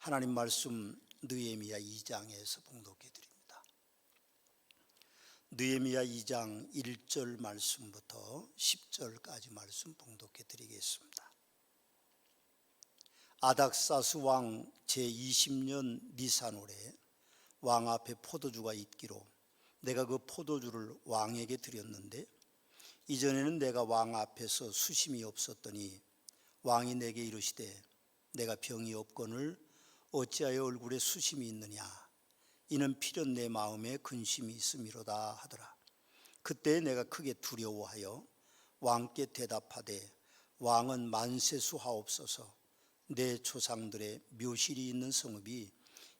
하나님 말씀 느헤미야 2장에서 봉독해 드립니다. 느헤미야 2장 1절 말씀부터 10절까지 말씀 봉독해 드리겠습니다. 아닥사스 왕 제20년 니산월에 왕 앞에 포도주가 있기로 내가 그 포도주를 왕에게 드렸는데 이전에는 내가 왕 앞에서 수심이 없었더니 왕이 내게 이르시되 내가 병이 없거늘 어찌하여 얼굴에 수심이 있느냐 이는 필연 내 마음에 근심이 있음이로다 하더라. 그때 내가 크게 두려워하여 왕께 대답하되 왕은 만세수하옵소서. 내 조상들의 묘실이 있는 성읍이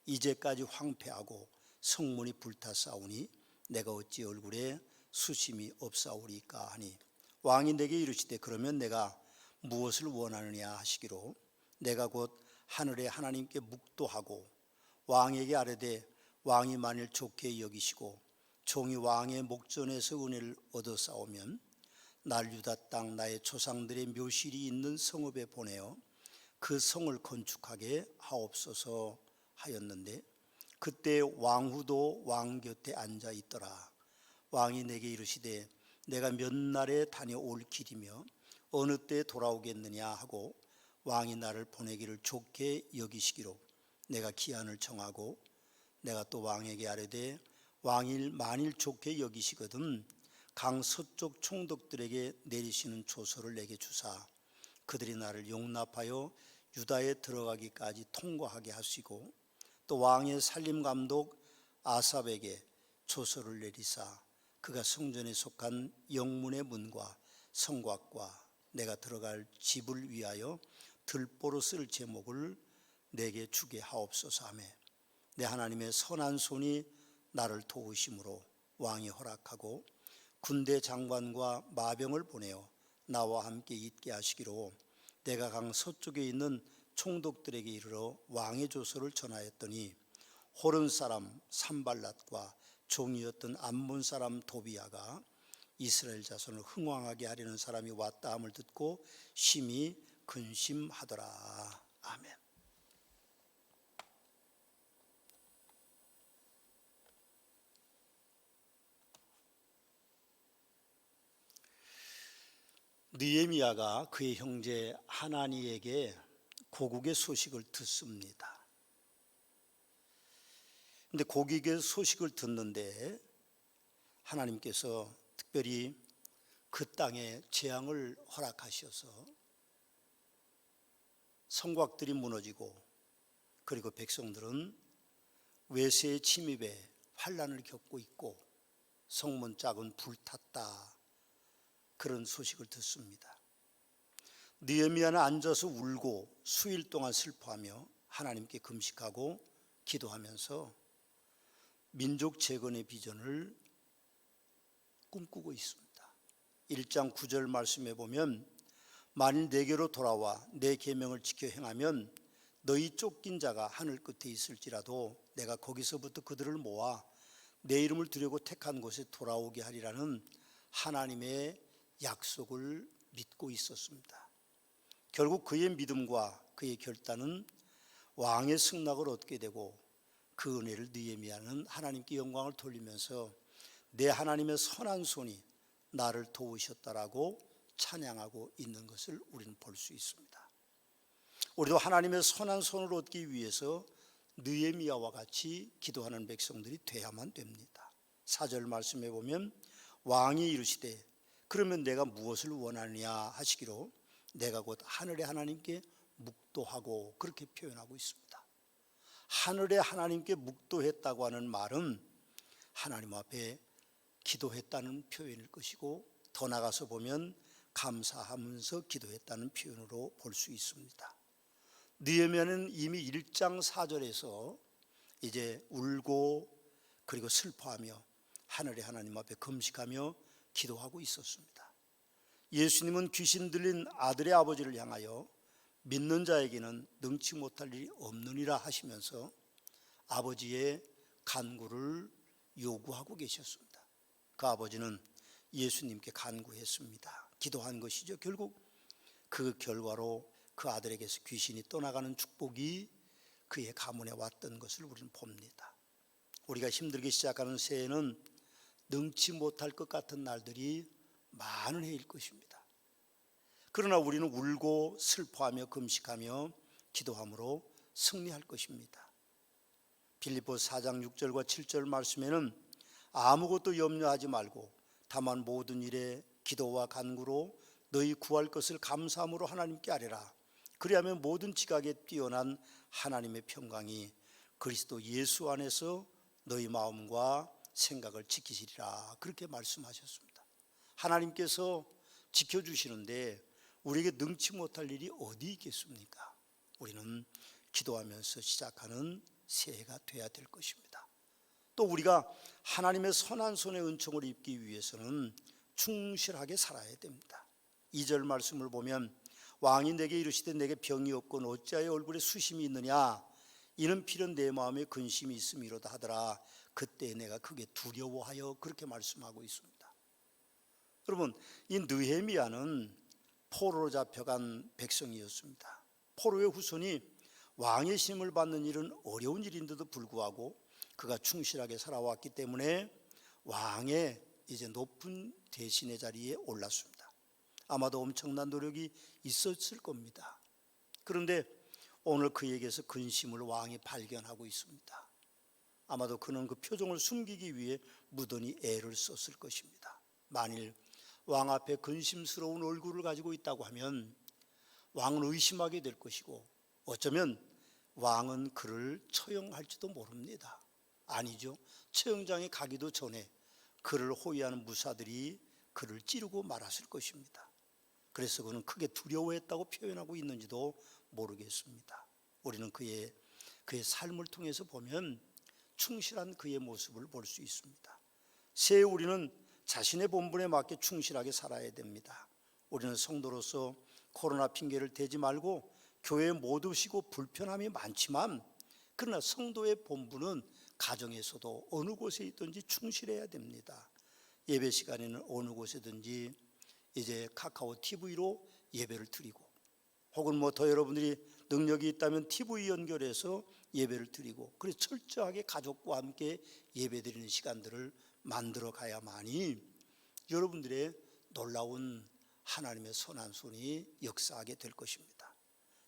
이제까지 황폐하고 성문이 불타싸우니 내가 어찌 얼굴에 수심이 없사오리까 하니 왕이 내게 이르시되 그러면 내가 무엇을 원하느냐 하시기로 내가 곧 하늘의 하나님께 묵도하고 왕에게 아뢰되 왕이 만일 좋게 여기시고 종이 왕의 목전에서 은혜를 얻어싸오면 날 유다 땅 나의 조상들의 묘실이 있는 성읍에 보내어 그 성을 건축하게 하옵소서 하였는데 그때 왕후도 왕 곁에 앉아 있더라. 왕이 내게 이르시되 내가 몇 날에 다녀올 길이며 어느 때에 돌아오겠느냐 하고 왕이 나를 보내기를 좋게 여기시기로 내가 기한을 정하고 내가 또 왕에게 아뢰되 왕이 만일 좋게 여기시거든 강 서쪽 총독들에게 내리시는 조서를 내게 주사 그들이 나를 용납하여 유다에 들어가기까지 통과하게 하시고 또 왕의 살림감독 아삽에게 조서를 내리사 그가 성전에 속한 영문의 문과 성곽과 내가 들어갈 집을 위하여 들보로 쓸 제목을 내게 주게 하옵소서 하며 내 하나님의 선한 손이 나를 도우심으로 왕이 허락하고 군대 장관과 마병을 보내어 나와 함께 있게 하시기로 내가 강 서쪽에 있는 총독들에게 이르러 왕의 조서를 전하였더니 호른 사람 산발랏과 종이었던 암몬 사람 도비야가 이스라엘 자손을 흥왕하게 하려는 사람이 왔다 함을 듣고 심히 근심하더라. 아멘. 느헤미야가 그의 형제 하나니에게 고국의 소식을 듣습니다. 그런데 고국의 소식을 듣는데 하나님께서 특별히 그 땅에 재앙을 허락하셔서 성곽들이 무너지고 그리고 백성들은 외세의 침입에 환난을 겪고 있고 성문 짝은 불탔다. 그런 소식을 듣습니다. 느헤미야는 앉아서 울고 수일 동안 슬퍼하며 하나님께 금식하고 기도하면서 민족 재건의 비전을 꿈꾸고 있습니다. 1장 9절 말씀에 보면 만일 내게로 돌아와 내 계명을 지켜 행하면 너희 쫓긴 자가 하늘 끝에 있을지라도 내가 거기서부터 그들을 모아 내 이름을 두려고 택한 곳에 돌아오게 하리라는 하나님의 약속을 믿고 있었습니다. 결국 그의 믿음과 그의 결단은 왕의 승낙을 얻게 되고 그 은혜를 느헤미야는 하나님께 영광을 돌리면서 내 하나님의 선한 손이 나를 도우셨다라고 찬양하고 있는 것을 우리는 볼 수 있습니다. 우리도 하나님의 선한 손을 얻기 위해서 느헤미야와 같이 기도하는 백성들이 돼야만 됩니다. 4절 말씀에 보면 왕이 이르시되 그러면 내가 무엇을 원하느냐 하시기로 내가 곧 하늘의 하나님께 묵도하고 그렇게 표현하고 있습니다. 하늘의 하나님께 묵도했다고 하는 말은 하나님 앞에 기도했다는 표현일 것이고 더 나가서 보면 감사하면서 기도했다는 표현으로 볼 수 있습니다. 느헤미야는 이미 1장 4절에서 이제 울고 그리고 슬퍼하며 하늘의 하나님 앞에 금식하며 기도하고 있었습니다. 예수님은 귀신 들린 아들의 아버지를 향하여 믿는 자에게는 능치 못할 일이 없느니라 하시면서 아버지의 간구를 요구하고 계셨습니다. 그 아버지는 예수님께 간구했습니다. 기도한 것이죠. 결국 그 결과로 그 아들에게서 귀신이 떠나가는 축복이 그의 가문에 왔던 것을 우리는 봅니다. 우리가 힘들게 시작하는 새해는 능치 못할 것 같은 날들이 많은 해일 것입니다. 그러나 우리는 울고 슬퍼하며 금식하며 기도함으로 승리할 것입니다. 빌립보서 4장 6절과 7절 말씀에는 아무것도 염려하지 말고 다만 모든 일에 기도와 간구로 너희 구할 것을 감사함으로 하나님께 아뢰라. 그리하면 모든 지각에 뛰어난 하나님의 평강이 그리스도 예수 안에서 너희 마음과 생각을 지키시리라. 그렇게 말씀하셨습니다. 하나님께서 지켜주시는데 우리에게 능치 못할 일이 어디 있겠습니까? 우리는 기도하면서 시작하는 새해가 돼야 될 것입니다. 또 우리가 하나님의 선한 손의 은총을 입기 위해서는 충실하게 살아야 됩니다. 2절 말씀을 보면 왕이 내게 이르시되 내게 병이 없건 어찌하여 얼굴에 수심이 있느냐 이는 필연 내 마음에 근심이 있음이로다 하더라. 그때 내가 크게 두려워하여 그렇게 말씀하고 있습니다. 여러분, 이 느헤미야는 포로로 잡혀간 백성이었습니다. 포로의 후손이 왕의 심을 받는 일은 어려운 일인데도 불구하고 그가 충실하게 살아왔기 때문에 왕의 이제 높은 대신의 자리에 올랐습니다. 아마도 엄청난 노력이 있었을 겁니다. 그런데 오늘 그에게서 근심을 왕이 발견하고 있습니다. 아마도 그는 그 표정을 숨기기 위해 무던히 애를 썼을 것입니다. 만일 왕 앞에 근심스러운 얼굴을 가지고 있다고 하면 왕은 의심하게 될 것이고 어쩌면 왕은 그를 처형할지도 모릅니다. 아니죠. 처형장에 가기도 전에 그를 호위하는 무사들이 그를 찌르고 말았을 것입니다. 그래서 그는 크게 두려워했다고 표현하고 있는지도 모르겠습니다. 우리는 그의 삶을 통해서 보면 충실한 그의 모습을 볼 수 있습니다. 새해 우리는 자신의 본분에 맞게 충실하게 살아야 됩니다. 우리는 성도로서 코로나 핑계를 대지 말고 교회에 못 오시고 불편함이 많지만 그러나 성도의 본분은 가정에서도 어느 곳에 있든지 충실해야 됩니다. 예배 시간에는 어느 곳에든지 이제 카카오 TV로 예배를 드리고 혹은 뭐 더 여러분들이 능력이 있다면 TV 연결해서 예배를 드리고 그래서 철저하게 가족과 함께 예배 드리는 시간들을 만들어 가야만이 여러분들의 놀라운 하나님의 선한 손이 역사하게 될 것입니다.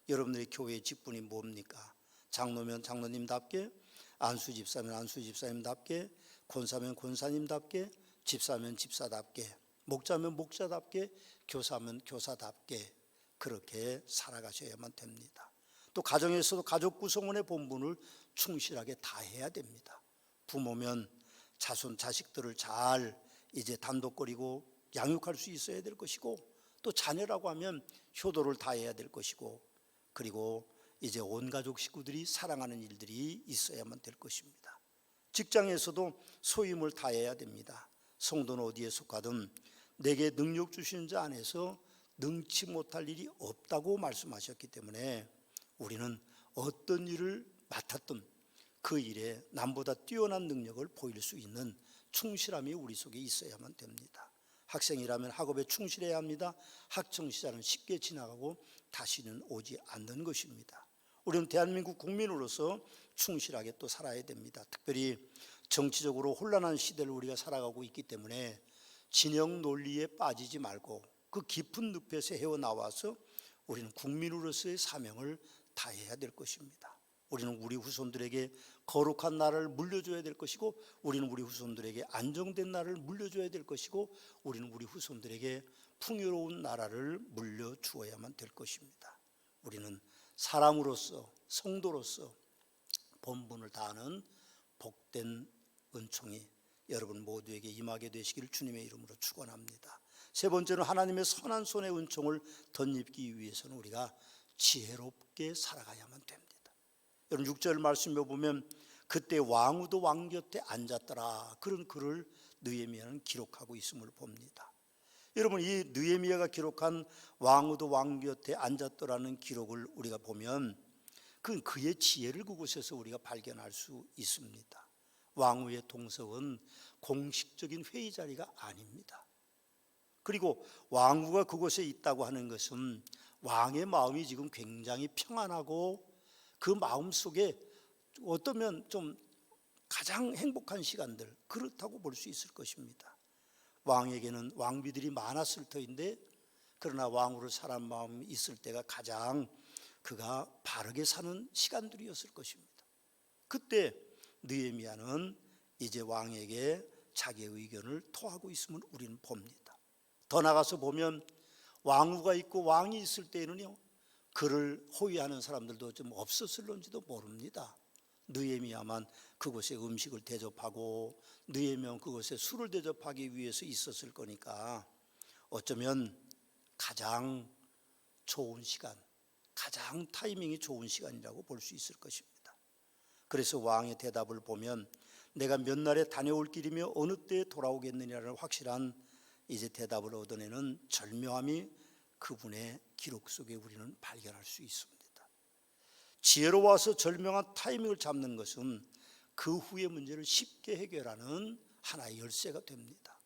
여러분들의 교회의 직분이 뭡니까? 장로면 장로님답게, 안수 집사면 안수 집사님답게, 권사면 권사님답게, 집사면 집사답게, 목자면 목자답게, 교사면 교사답게 그렇게 살아가셔야만 됩니다. 또 가정에서도 가족 구성원의 본분을 충실하게 다해야 됩니다. 부모면 자손 자식들을 잘 이제 단독거리고 양육할 수 있어야 될 것이고 또 자녀라고 하면 효도를 다해야 될 것이고 그리고 이제 온 가족 식구들이 사랑하는 일들이 있어야만 될 것입니다. 직장에서도 소임을 다해야 됩니다. 성도는 어디에 속하든 내게 능력 주시는 자 안에서 능치 못할 일이 없다고 말씀하셨기 때문에 우리는 어떤 일을 맡았든 그 일에 남보다 뛰어난 능력을 보일 수 있는 충실함이 우리 속에 있어야만 됩니다. 학생이라면 학업에 충실해야 합니다. 학창시절은 쉽게 지나가고 다시는 오지 않는 것입니다. 우리는 대한민국 국민으로서 충실하게 또 살아야 됩니다. 특별히 정치적으로 혼란한 시대를 우리가 살아가고 있기 때문에 진영 논리에 빠지지 말고 그 깊은 늪에서 헤어나와서 우리는 국민으로서의 사명을 다해야 될 것입니다. 우리는 우리 후손들에게 거룩한 나라를 물려줘야 될 것이고 우리는 우리 후손들에게 안정된 나라를 물려줘야 될 것이고 우리는 우리 후손들에게 풍요로운 나라를 물려주어야만 될 것입니다. 우리는 사람으로서 성도로서 본분을 다하는 복된 은총이 여러분 모두에게 임하게 되시기를 주님의 이름으로 축원합니다. 세 번째는 하나님의 선한 손의 은총을 덧입기 위해서는 우리가 지혜롭게 살아가야만 됩니다. 여러분 6절 말씀에 보면 그때 왕후도 왕 곁에 앉았더라 그런 글을 느헤미야는 기록하고 있음을 봅니다. 여러분 이 느헤미야가 기록한 왕후도 왕 곁에 앉았더라는 기록을 우리가 보면 그의 지혜를 그곳에서 우리가 발견할 수 있습니다. 왕후의 동석은 공식적인 회의 자리가 아닙니다. 그리고 왕후가 그곳에 있다고 하는 것은 왕의 마음이 지금 굉장히 평안하고 그 마음 속에 어쩌면 좀 가장 행복한 시간들, 그렇다고 볼 수 있을 것입니다. 왕에게는 왕비들이 많았을 터인데, 그러나 왕으로 사람 마음이 있을 때가 가장 그가 바르게 사는 시간들이었을 것입니다. 그때 느헤미야는 이제 왕에게 자기의 의견을 토하고 있음을 우리는 봅니다. 더 나가서 보면 왕후가 있고 왕이 있을 때에는요, 그를 호위하는 사람들도 좀 없었을런지도 모릅니다. 느헤미야만 그곳에 음식을 대접하고 느헤미야는 그곳에 술을 대접하기 위해서 있었을 거니까 어쩌면 가장 좋은 시간, 가장 타이밍이 좋은 시간이라고 볼 수 있을 것입니다. 그래서 왕의 대답을 보면 내가 몇 날에 다녀올 길이며 어느 때에 돌아오겠느냐는 확실한 이제 대답을 얻어내는 절묘함이 그분의 기록 속에 우리는 발견할 수 있습니다. 지혜로워서 절묘한 타이밍을 잡는 것은 그 후의 문제를 쉽게 해결하는 하나의 열쇠가 됩니다.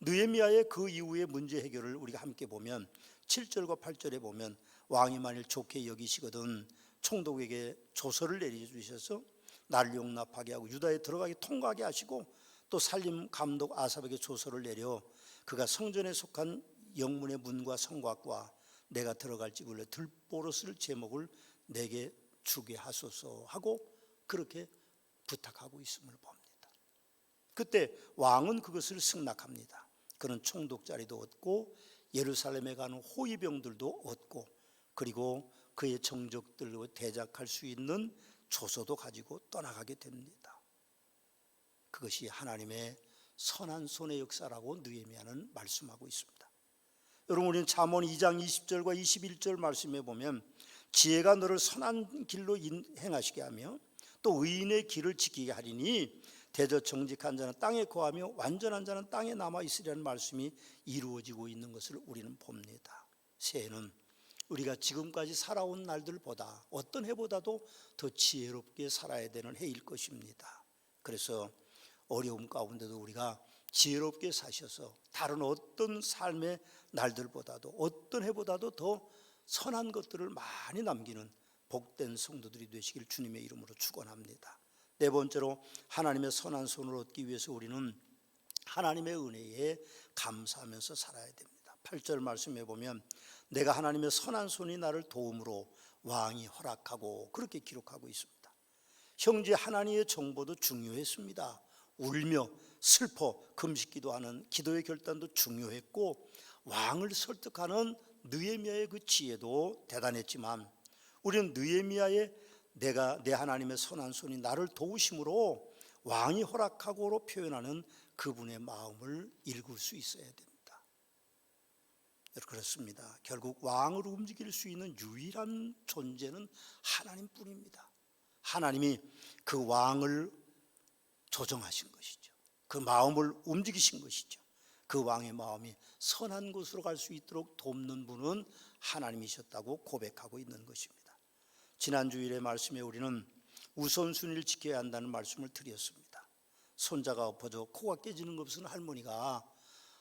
느헤미야의 그 이후의 문제 해결을 우리가 함께 보면 7절과 8절에 보면 왕이 만일 좋게 여기시거든 총독에게 조서를 내려주셔서 나를 용납하게 하고 유다에 들어가게 통과하게 하시고 또 살림 감독 아삽에게 조서를 내려 그가 성전에 속한 영문의 문과 성곽과 내가 들어갈 집을 들보로스를 제목을 내게 주게 하소서 하고 그렇게 부탁하고 있음을 봅니다. 그때 왕은 그것을 승낙합니다. 그는 총독 자리도 얻고 예루살렘에 가는 호위병들도 얻고 그리고 그의 정적들로 대적할 수 있는 조서도 가지고 떠나가게 됩니다. 그것이 하나님의 선한 손의 역사라고 느헤미야는 말씀하고 있습니다. 여러분, 우리는 잠언 2장 20절과 21절 말씀에 보면 지혜가 너를 선한 길로 행하시게 하며 또 의인의 길을 지키게 하리니 대저 정직한 자는 땅에 거하며 완전한 자는 땅에 남아 있으리라는 말씀이 이루어지고 있는 것을 우리는 봅니다. 새해는 우리가 지금까지 살아온 날들보다 어떤 해보다도 더 지혜롭게 살아야 되는 해일 것입니다. 그래서 어려움 가운데도 우리가 지혜롭게 사셔서 다른 어떤 삶의 날들보다도 어떤 해보다도 더 선한 것들을 많이 남기는 복된 성도들이 되시길 주님의 이름으로 축원합니다. 네 번째로 하나님의 선한 손을 얻기 위해서 우리는 하나님의 은혜에 감사하면서 살아야 됩니다. 8절 말씀해 보면 내가 하나님의 선한 손이 나를 도움으로 왕이 허락하고 그렇게 기록하고 있습니다. 형제 하나님의 정보도 중요했습니다. 울며 슬퍼 금식기도하는 기도의 결단도 중요했고 왕을 설득하는 느헤미야의 그 지혜도 대단했지만 우리는 느헤미야의 내 하나님의 선한 손이 나를 도우심으로 왕이 허락하고로 표현하는 그분의 마음을 읽을 수 있어야 됩니다. 그렇습니다. 결국 왕을 움직일 수 있는 유일한 존재는 하나님뿐입니다. 하나님이 그 왕을 조정하신 것이죠. 그 마음을 움직이신 것이죠. 그 왕의 마음이 선한 곳으로 갈 수 있도록 돕는 분은 하나님이셨다고 고백하고 있는 것입니다. 지난 주일의 말씀에 우리는 우선순위를 지켜야 한다는 말씀을 드렸습니다. 손자가 엎어져 코가 깨지는 것은 할머니가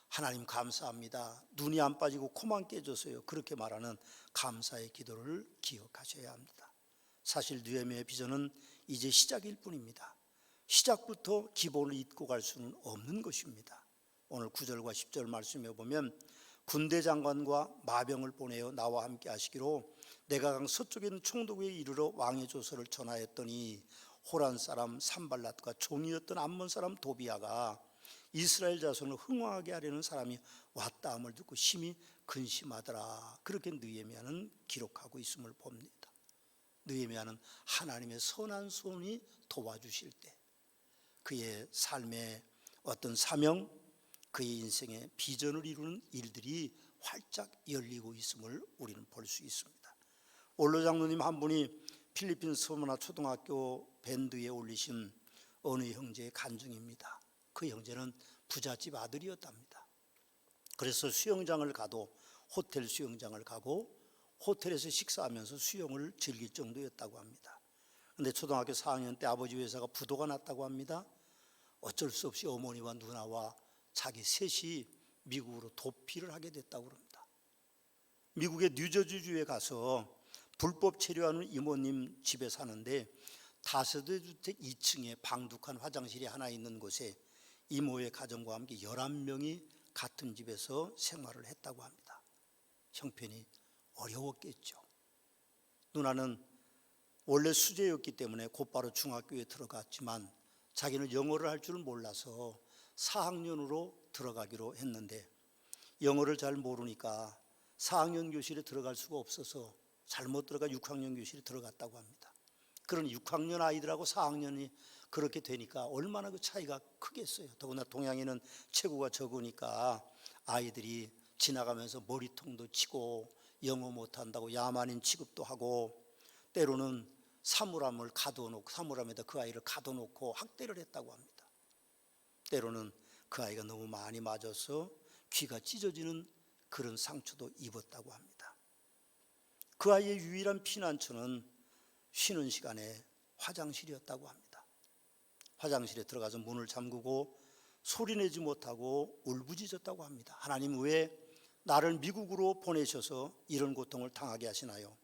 하나님 감사합니다, 눈이 안 빠지고 코만 깨져서요, 그렇게 말하는 감사의 기도를 기억하셔야 합니다. 사실 느헤미야의 비전은 이제 시작일 뿐입니다. 시작부터 기본을 잊고 갈 수는 없는 것입니다. 오늘 9절과 10절 말씀에 보면 군대 장관과 마병을 보내어 나와 함께 하시기로 내가 강 서쪽에 있는 총독에 이르러 왕의 조서를 전하였더니 호란 사람 산발랏과 종이었던 암몬 사람 도비아가 이스라엘 자손을 흥왕하게 하려는 사람이 왔다 함을 듣고 심히 근심하더라. 그렇게 느헤미야는 기록하고 있음을 봅니다. 느헤미야는 하나님의 선한 손이 도와주실 때 그의 삶의 어떤 사명, 그의 인생의 비전을 이루는 일들이 활짝 열리고 있음을 우리는 볼 수 있습니다. 올로 장로님 한 분이 필리핀 서문화 초등학교 밴드에 올리신 어느 형제의 간증입니다. 그 형제는 부잣집 아들이었답니다. 그래서 수영장을 가도 호텔 수영장을 가고 호텔에서 식사하면서 수영을 즐길 정도였다고 합니다. 그런데 초등학교 4학년 때 아버지 회사가 부도가 났다고 합니다. 어쩔 수 없이 어머니와 누나와 자기 셋이 미국으로 도피를 하게 됐다고 합니다. 미국의 뉴저지주에 가서 불법 체류하는 이모님 집에 사는데 다세대 주택 2층에 방독한 화장실이 하나 있는 곳에 이모의 가정과 함께 11명이 같은 집에서 생활을 했다고 합니다. 형편이 어려웠겠죠. 누나는 원래 수재였기 때문에 곧바로 중학교에 들어갔지만 자기는 영어를 할 줄 몰라서 4학년으로 들어가기로 했는데 영어를 잘 모르니까 4학년 교실에 들어갈 수가 없어서 잘못 들어가 6학년 교실에 들어갔다고 합니다. 그런 6학년 아이들하고 4학년이 그렇게 되니까 얼마나 그 차이가 크겠어요. 더구나 동양인은 체구가 적으니까 아이들이 지나가면서 머리통도 치고 영어 못한다고 야만인 취급도 하고 때로는 사물함을 가둬놓고 사물함에다 그 아이를 가둬놓고 학대를 했다고 합니다. 때로는 그 아이가 너무 많이 맞아서 귀가 찢어지는 그런 상처도 입었다고 합니다. 그 아이의 유일한 피난처는 쉬는 시간에 화장실이었다고 합니다. 화장실에 들어가서 문을 잠그고 소리내지 못하고 울부짖었다고 합니다. 하나님, 왜 나를 미국으로 보내셔서 이런 고통을 당하게 하시나요?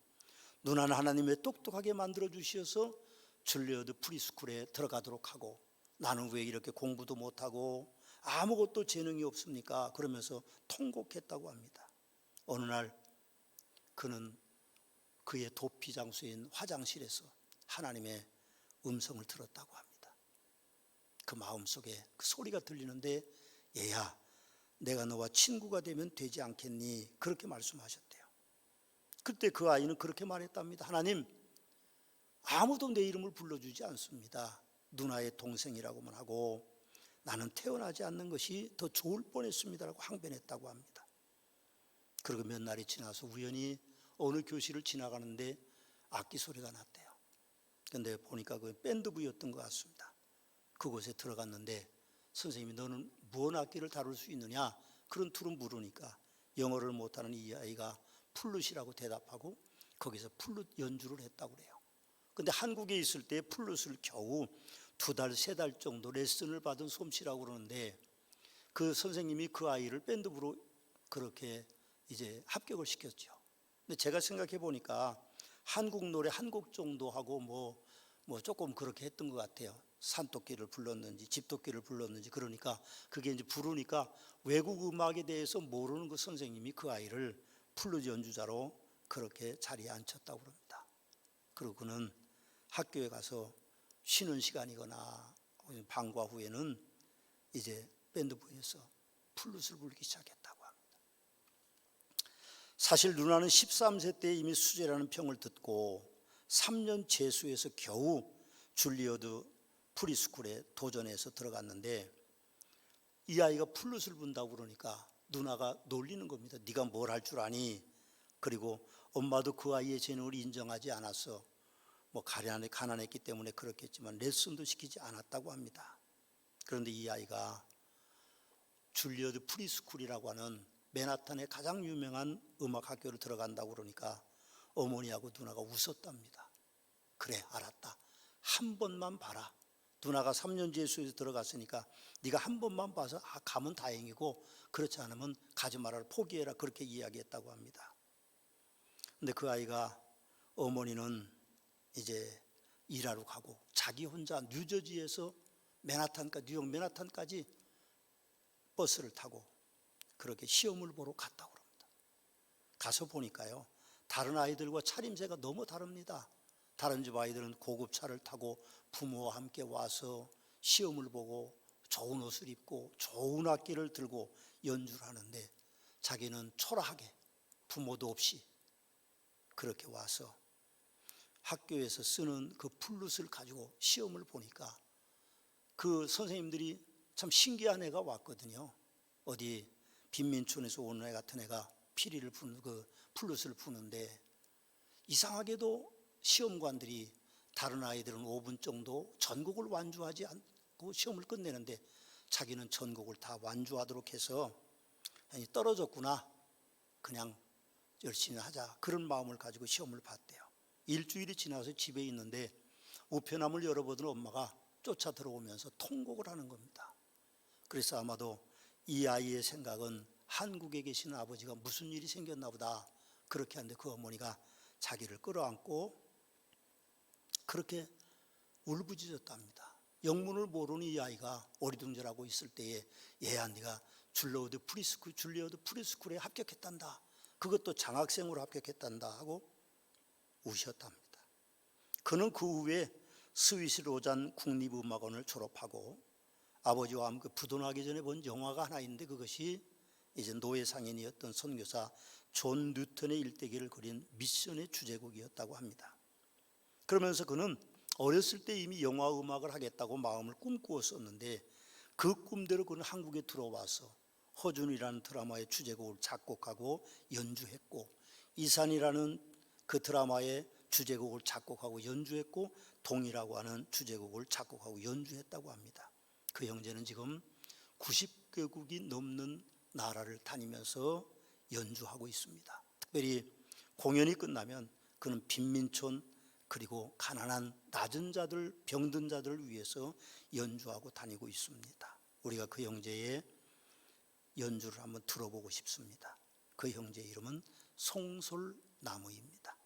누나는 하나님의 똑똑하게 만들어 주셔서 줄리어드 프리스쿨에 들어가도록 하고 나는 왜 이렇게 공부도 못하고 아무것도 재능이 없습니까? 그러면서 통곡했다고 합니다. 어느 날 그는 그의 도피 장소인 화장실에서 하나님의 음성을 들었다고 합니다. 그 마음속에 그 소리가 들리는데 얘야, 내가 너와 친구가 되면 되지 않겠니? 그렇게 말씀하셨대요. 그때 그 아이는 그렇게 말했답니다. 하나님, 아무도 내 이름을 불러주지 않습니다. 누나의 동생이라고만 하고 나는 태어나지 않는 것이 더 좋을 뻔했습니다라고 항변했다고 합니다. 그리고 몇 날이 지나서 우연히 어느 교실을 지나가는데 악기 소리가 났대요. 그런데 보니까 그 밴드부였던 것 같습니다. 그곳에 들어갔는데 선생님이 너는 무슨 악기를 다룰 수 있느냐? 그런 투로 물으니까 영어를 못하는 이 아이가 플룻이라고 대답하고 거기서 플룻 연주를 했다고 그래요. 근데 한국에 있을 때 플룻을 겨우 2달, 3달 정도 레슨을 받은 솜씨라고 그러는데 그 선생님이 그 아이를 밴드부로 그렇게 이제 합격을 시켰죠. 근데 제가 생각해 보니까 한국 노래 한 곡 정도 하고 뭐 조금 그렇게 했던 것 같아요. 산토끼를 불렀는지 집토끼를 불렀는지. 그러니까 그게 이제 부르니까 외국 음악에 대해서 모르는 그 선생님이 그 아이를 플룻 연주자로 그렇게 자리에 앉혔다고 그럽니다. 그리고 그는 학교에 가서 쉬는 시간이거나 방과 후에는 이제 밴드부에서 플룻을 불기 시작했다고 합니다. 사실 누나는 13세 때 이미 수재라는 평을 듣고 3년 재수해서 겨우 줄리어드 프리스쿨에 도전해서 들어갔는데 이 아이가 플룻을 분다고 그러니까 누나가 놀리는 겁니다. 네가 뭘 할 줄 아니? 그리고 엄마도 그 아이의 재능을 인정하지 않았어. 가난했기 때문에 그렇겠지만 레슨도 시키지 않았다고 합니다. 그런데 이 아이가 줄리어드 프리스쿨이라고 하는 맨하탄의 가장 유명한 음악학교를 들어간다고 그러니까 어머니하고 누나가 웃었답니다. 그래, 알았다. 한 번만 봐라. 누나가 3년 재수에서 들어갔으니까 네가 한 번만 봐서 가면 다행이고 그렇지 않으면 가지 말아라, 포기해라, 그렇게 이야기했다고 합니다. 근데 그 아이가 어머니는 이제 일하러 가고 자기 혼자 뉴저지에서 뉴욕 맨하탄까지 버스를 타고 그렇게 시험을 보러 갔다고 합니다. 가서 보니까요, 다른 아이들과 차림새가 너무 다릅니다. 다른 집 아이들은 고급 차를 타고 부모와 함께 와서 시험을 보고 좋은 옷을 입고 좋은 악기를 들고 연주를 하는데 자기는 초라하게 부모도 없이 그렇게 와서 학교에서 쓰는 그 플룻을 가지고 시험을 보니까 그 선생님들이 참 신기한 애가 왔거든요. 어디 빈민촌에서 온 애 같은 애가 피리를 부는 그 플룻을 부는데 이상하게도 시험관들이 다른 아이들은 5분 정도 전곡을 완주하지 않고 시험을 끝내는데 자기는 전곡을 다 완주하도록 해서 떨어졌구나, 그냥 열심히 하자, 그런 마음을 가지고 시험을 봤대요. 일주일이 지나서 집에 있는데 우편함을 열어보던 엄마가 쫓아 들어오면서 통곡을 하는 겁니다. 그래서 아마도 이 아이의 생각은 한국에 계시는 아버지가 무슨 일이 생겼나 보다 그렇게 하는데 그 어머니가 자기를 끌어안고 그렇게 울부짖었답니다. 영문을 모르는 이 아이가 어리둥절하고 있을 때에 얘야 네가 줄리어드 프리스쿨에 합격했단다. 그것도 장학생으로 합격했단다 하고 우셨답니다. 그는 그 후에 스위스 로잔 국립음악원을 졸업하고 아버지와 함께 부도나기 전에 본 영화가 하나 있는데 그것이 이제 노예 상인이었던 선교사 존 뉴턴의 일대기를 그린 미션의 주제곡이었다고 합니다. 그러면서 그는 어렸을 때 이미 영화 음악을 하겠다고 마음을 꿈꾸었었는데 그 꿈대로 그는 한국에 들어와서 허준이라는 드라마의 주제곡을 작곡하고 연주했고 이산이라는 그 드라마의 주제곡을 작곡하고 연주했고 동이라고 하는 주제곡을 작곡하고 연주했다고 합니다. 그 형제는 지금 90개국이 넘는 나라를 다니면서 연주하고 있습니다. 특별히 공연이 끝나면 그는 빈민촌 그리고 가난한 낮은 자들, 병든 자들을 위해서 연주하고 다니고 있습니다. 우리가 그 형제의 연주를 한번 들어보고 싶습니다. 그 형제의 이름은 송솔나무입니다.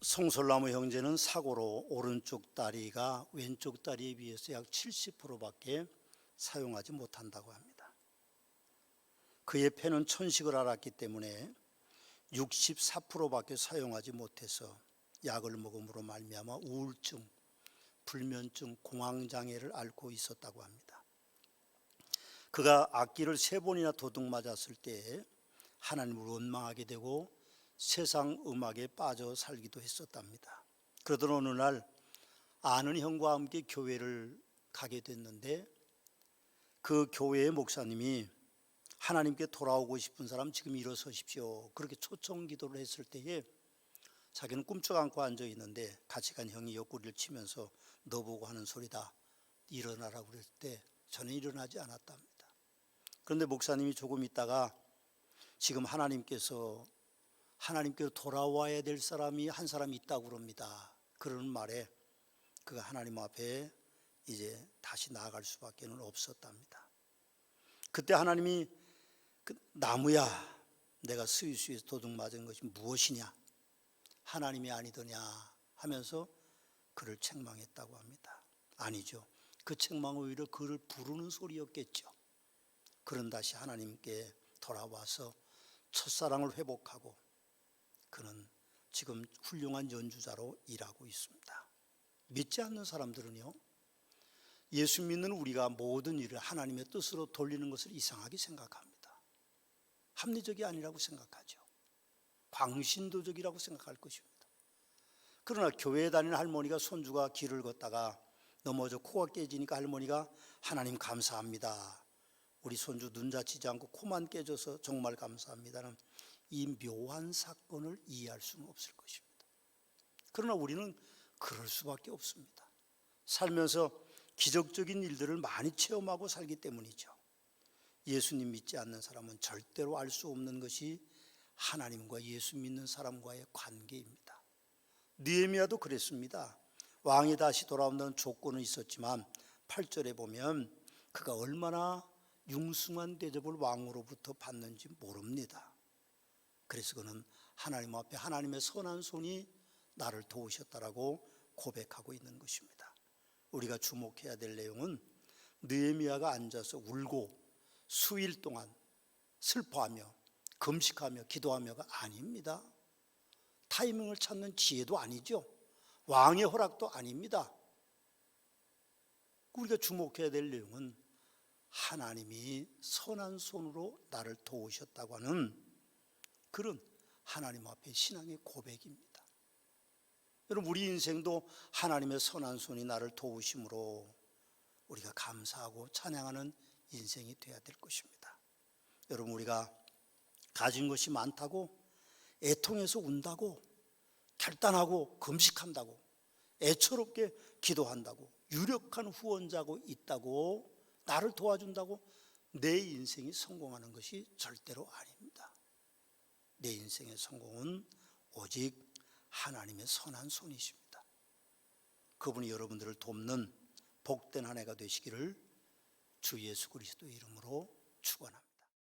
송솔나무 형제는 사고로 오른쪽 다리가 왼쪽 다리에 비해서 약 70%밖에 사용하지 못한다고 합니다. 그의 폐는 천식을 앓았기 때문에 64%밖에 사용하지 못해서 약을 먹음으로 말미암아 우울증, 불면증, 공황장애를 앓고 있었다고 합니다. 그가 악기를 3번이나 도둑 맞았을 때 하나님을 원망하게 되고 세상 음악에 빠져 살기도 했었답니다. 그러던 어느 날 아는 형과 함께 교회를 가게 됐는데 그 교회의 목사님이 하나님께 돌아오고 싶은 사람 지금 일어서십시오, 그렇게 초청 기도를 했을 때에 자기는 꿈쩍 안고 앉아 있는데 같이 간 형이 옆구리를 치면서 너 보고 하는 소리다, 일어나라고 그랬을 때 저는 일어나지 않았답니다. 그런데 목사님이 조금 있다가 지금 하나님께로 돌아와야 될 사람이 한 사람이 있다고 그럽니다. 그러는 말에 그가 하나님 앞에 이제 다시 나아갈 수밖에 없었답니다. 그때 하나님이 나무야, 내가 스위스에서 도둑 맞은 것이 무엇이냐, 하나님이 아니더냐 하면서 그를 책망했다고 합니다. 아니죠. 그 책망은 오히려 그를 부르는 소리였겠죠. 그는 다시 하나님께 돌아와서 첫사랑을 회복하고 그는 지금 훌륭한 연주자로 일하고 있습니다. 믿지 않는 사람들은요, 예수 믿는 우리가 모든 일을 하나님의 뜻으로 돌리는 것을 이상하게 생각합니다. 합리적이 아니라고 생각하죠. 광신도적이라고 생각할 것입니다. 그러나 교회에 다니는 할머니가 손주가 길을 걷다가 넘어져 코가 깨지니까 할머니가 하나님 감사합니다, 우리 손주 눈 다치지 않고 코만 깨져서 정말 감사합니다는 이 묘한 사건을 이해할 수는 없을 것입니다. 그러나 우리는 그럴 수밖에 없습니다. 살면서 기적적인 일들을 많이 체험하고 살기 때문이죠. 예수님 믿지 않는 사람은 절대로 알 수 없는 것이 하나님과 예수 믿는 사람과의 관계입니다. 느헤미야도 그랬습니다. 왕이 다시 돌아온다는 조건은 있었지만 8절에 보면 그가 얼마나 융숭한 대접을 왕으로부터 받는지 모릅니다. 그래서 그는 하나님 앞에 하나님의 선한 손이 나를 도우셨다라고 고백하고 있는 것입니다. 우리가 주목해야 될 내용은 느헤미야가 앉아서 울고 수일 동안 슬퍼하며 금식하며 기도하며가 아닙니다. 타이밍을 찾는 지혜도 아니죠. 왕의 허락도 아닙니다. 우리가 주목해야 될 내용은 하나님이 선한 손으로 나를 도우셨다고 하는 그런 하나님 앞에 신앙의 고백입니다. 여러분, 우리 인생도 하나님의 선한 손이 나를 도우심으로 우리가 감사하고 찬양하는 인생이 되어야 될 것입니다. 여러분, 우리가 가진 것이 많다고 애통해서 운다고 결단하고 금식한다고 애처롭게 기도한다고 유력한 후원자가 있다고 나를 도와준다고 내 인생이 성공하는 것이 절대로 아닙니다. 내 인생의 성공은 오직 하나님의 선한 손이십니다. 그분이 여러분들을 돕는 복된 한 해가 되시기를 주 예수 그리스도의 이름으로 축원합니다.